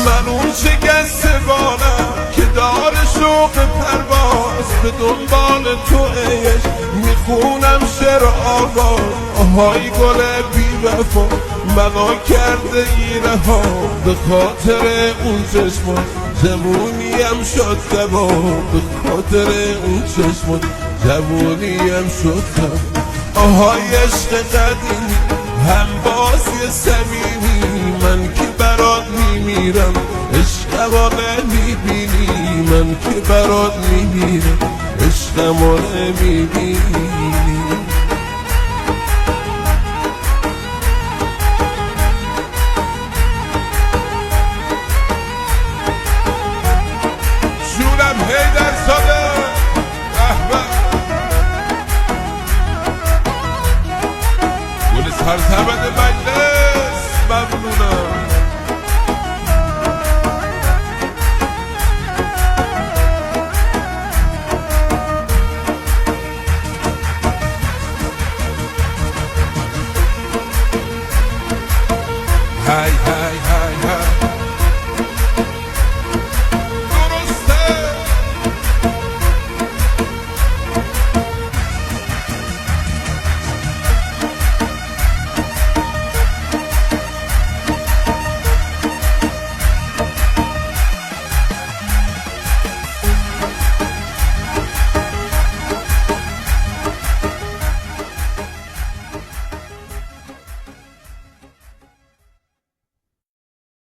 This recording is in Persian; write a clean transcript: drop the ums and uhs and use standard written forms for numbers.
من اون شکست بالم که دار شوق پرواز، به دنبال تو عشق میخونم شعر آواز. آهای گل بی وفا منو کرده ایره ها، به خاطر اون چشمان جوونیم شد دوا، به خاطر اون چشمان جوونیم شد دوا. آهای عشق قدیمی هم بازی صمیمی، من که برات میمیرم عشقمو نمیبینی، من که برات میمیرم عشقمو نمیبینی.